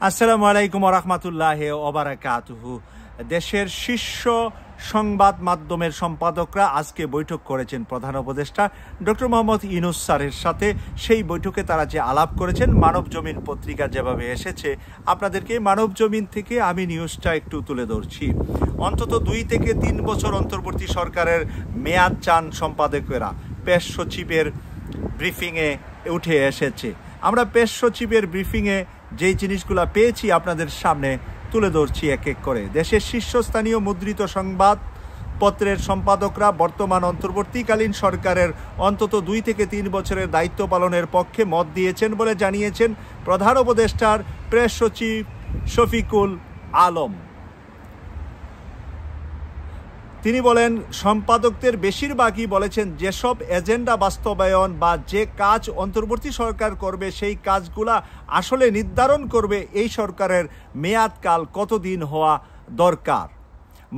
আসসালামু আলাইকুম ওয়া রাহমাতুল্লাহি ওয়া বারাকাতুহু। দেশের শীর্ষ সংবাদ মাধ্যমের সম্পাদকরা আজকে বৈঠক করেছেন প্রধান উপদেষ্টা ডক্টর মোহাম্মদ ইউনূস স্যারের সাথে। সেই বৈঠকে তারা যে আলাপ করেছেন, মানব জমিন পত্রিকা যেভাবে এসেছে, আপনাদেরকে মানব জমিন থেকে আমি নিউজটা একটু তুলে ধরছি। অন্তত 2 থেকে 3 বছর অন্তর্বর্তী সরকারের মেয়াদ চান সম্পাদকেরা, পেশ সচিবের ব্রিফিংয়ে উঠে এসেছে। আমরা পেশ সচিবের ব্রিফিংয়ে যেই জিনিসগুলো পেয়েছি আপনাদের সামনে তুলে ধরছি এক এক করে। দেশের শীর্ষস্থানীয় মুদ্রিত সংবাদপত্রের সম্পাদকরা বর্তমান অন্তর্বর্তীকালীন সরকারের অন্তত 2 থেকে 3 বছরের দায়িত্ব পালনের পক্ষে মত দিয়েছেন বলে জানিয়েছেন প্রধান উপদেষ্টার প্রেস সচিব শফিকুল আলম। তিনি বলেন, সম্পাদকদের বেশিরভাগই বলেছেন যেসব এজেন্ডা বাস্তবায়ন বা যে কাজ অন্তর্বর্তী সরকার করবে সেই কাজগুলা আসলে নির্ধারণ করবে এই সরকারের মেয়াদকাল কতদিন হওয়া দরকার।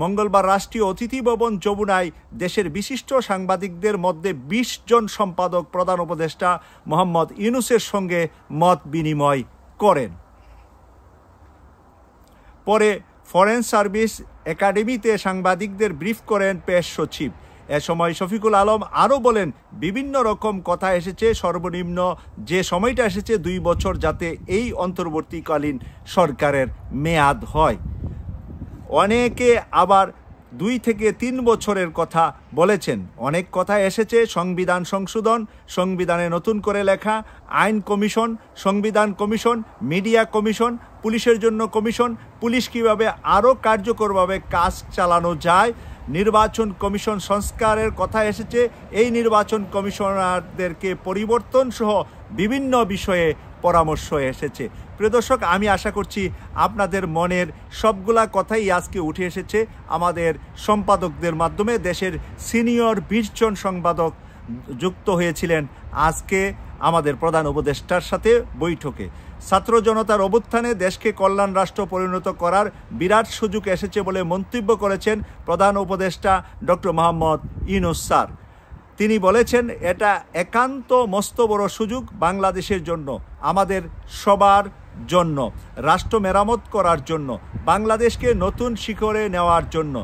মঙ্গলবার রাষ্ট্রীয় অতিথি ভবন যমুনায় দেশের বিশিষ্ট সাংবাদিকদের মধ্যে 20 জন সম্পাদক প্রধান উপদেষ্টা মোহাম্মদ ইউনূসের সঙ্গে মত বিনিময় করেন। পরে ফরেন সার্ভিস একাডেমিতে সাংবাদিকদের ব্রিফ করেন পেশ সচিব। এ সময় শফিকুল আলম আরও বলেন, বিভিন্ন রকম কথা এসেছে, সর্বনিম্ন যে সময়টা এসেছে 2 বছর, যাতে এই অন্তর্বর্তীকালীন সরকারের মেয়াদ হয়। অনেকে আবার 2 থেকে 3 বছরের কথা বলেছেন। অনেক কথা এসেছে, সংবিধান সংশোধন, সংবিধানে নতুন করে লেখা, আইন কমিশন, সংবিধান কমিশন, মিডিয়া কমিশন, পুলিশের জন্য কমিশন, পুলিশ কীভাবে আরও কার্যকরভাবে কাজ চালানো যায়, নির্বাচন কমিশন সংস্কারের কথা এসেছে, এই নির্বাচন কমিশনারদেরকে পরিবর্তন সহ বিভিন্ন বিষয়ে পরামর্শ এসেছে। প্রিয় দর্শক, আমি আশা করছি আপনাদের মনের সবগুলা কথাই আজকে উঠে এসেছে আমাদের সম্পাদকদের মাধ্যমে। দেশের সিনিয়র 20 জন সম্পাদক যুক্ত হয়েছিলেন আজকে আমাদের প্রধান উপদেষ্টার সাথে বৈঠকে। ছাত্র জনতার অভ্যুত্থানে দেশকে কল্যাণ রাষ্ট্র পরিণত করার বিরাট সুযোগ এসেছে বলে মন্তব্য করেছেন প্রধান উপদেষ্টা ডক্টর মোহাম্মদ ইউনূস স্যার। তিনি বলেছেন, এটা একান্ত মস্ত বড় সুযোগ বাংলাদেশের জন্য, আমাদের সবার জন্য, রাষ্ট্র মেরামত করার জন্য, বাংলাদেশকে নতুন শিখরে নেওয়ার জন্য,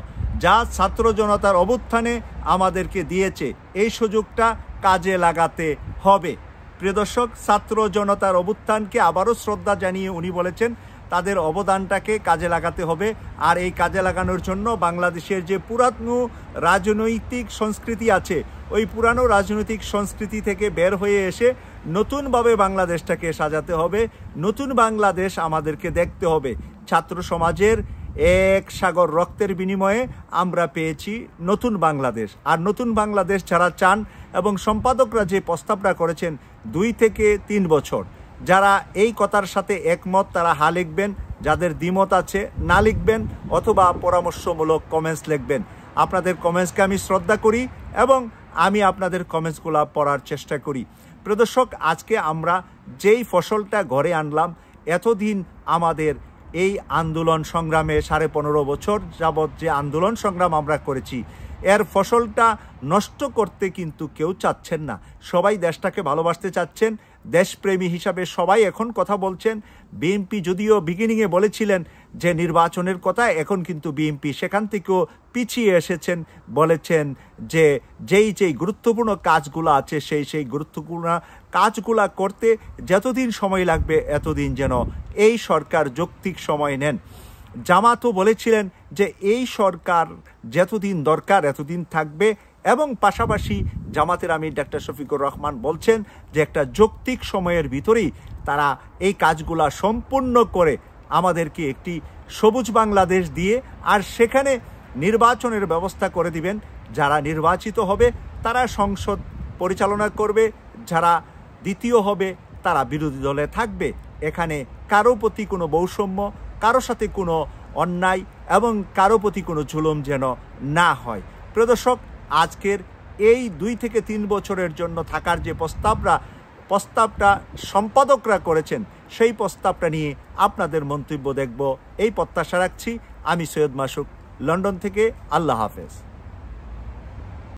যা ছাত্র জনতার অভ্যুত্থানে আমাদেরকে দিয়েছে, এই সুযোগটা কাজে লাগাতে হবে। প্রিয় দর্শক, ছাত্র জনতার অভ্যুত্থানকে আবারও শ্রদ্ধা জানিয়ে উনি বলেছেন তাদের অবদানটাকে কাজে লাগাতে হবে। আর এই কাজে লাগানোর জন্য বাংলাদেশের যে পুরানো রাজনৈতিক সংস্কৃতি আছে, ওই পুরানো রাজনৈতিক সংস্কৃতি থেকে বের হয়ে এসে নতুনভাবে বাংলাদেশটাকে সাজাতে হবে। নতুন বাংলাদেশ আমাদেরকে দেখতে হবে। ছাত্র সমাজের এক সাগর রক্তের বিনিময়ে আমরা পেয়েছি নতুন বাংলাদেশ। আর নতুন বাংলাদেশ যারা চান এবং সম্পাদকরা যে প্রস্তাবটা করেছেন 2 থেকে 3 বছর, যারা এই কথার সাথে একমত তারা হা লিখবেন, যাদের দ্বিমত আছে না লিখবেন, অথবা পরামর্শমূলক কমেন্টস লিখবেন। আপনাদের কমেন্টসকে আমি শ্রদ্ধা করি এবং আমি আপনাদের কমেন্টসগুলো পড়ার চেষ্টা করি। প্রিয় দর্শক, আজকে আমরা যেই ফসলটা ঘরে আনলাম, এতদিন আমাদের এই আন্দোলন সংগ্রামে 15.5 বছর যাবৎ যে আন্দোলন সংগ্রাম আমরা করেছি, এর ফসলটা নষ্ট করতে কিন্তু কেউ চাচ্ছেন না। সবাই দেশটাকে ভালোবাসতে চাচ্ছেন, দেশপ্রেমী হিসাবে সবাই এখন কথা বলছেন। বিএনপি যদিও বিগিনিংয়ে বলেছিলেন যে নির্বাচনের কথা, এখন কিন্তু বিএনপি সেখান থেকেও পিছিয়ে এসেছেন, বলেছেন যে যেই গুরুত্বপূর্ণ কাজগুলো আছে সেই গুরুত্বপূর্ণ কাজগুলা করতে যতদিন সময় লাগবে এতদিন যেন এই সরকার যৌক্তিক সময় নেন। জামাতও বলেছিলেন যে এই সরকার যতদিন দরকার এতদিন থাকবে, এবং পাশাপাশি জামাতের আমির ডাক্তার শফিকুর রহমান বলছেন যে একটা যৌক্তিক সময়ের ভিতরেই তারা এই কাজগুলা সম্পূর্ণ করে আমাদেরকে একটি সবুজ বাংলাদেশ দিয়ে আর সেখানে নির্বাচনের ব্যবস্থা করে দিবেন। যারা নির্বাচিত হবে তারা সংসদ পরিচালনা করবে, যারা দ্বিতীয় হবে তারা বিরোধী দলে থাকবে। এখানে কারো প্রতি কোনো বৈষম্য, কারো সাথে কোনো অন্যায় এবং কারো প্রতি কোনো জুলুম যেন না হয়। প্রিয় দর্শক, আজকের এই 2 থেকে 3 বছরের জন্য থাকার যে প্রস্তাবটা সম্পাদকরা করেছেন, সেই প্রস্তাবটা নিয়ে আপনাদের মন্তব্য দেখব, এই প্রত্যাশা রাখছি। আমি সৈয়দ মাসুক, লন্ডন থেকে। আল্লাহ হাফেজ।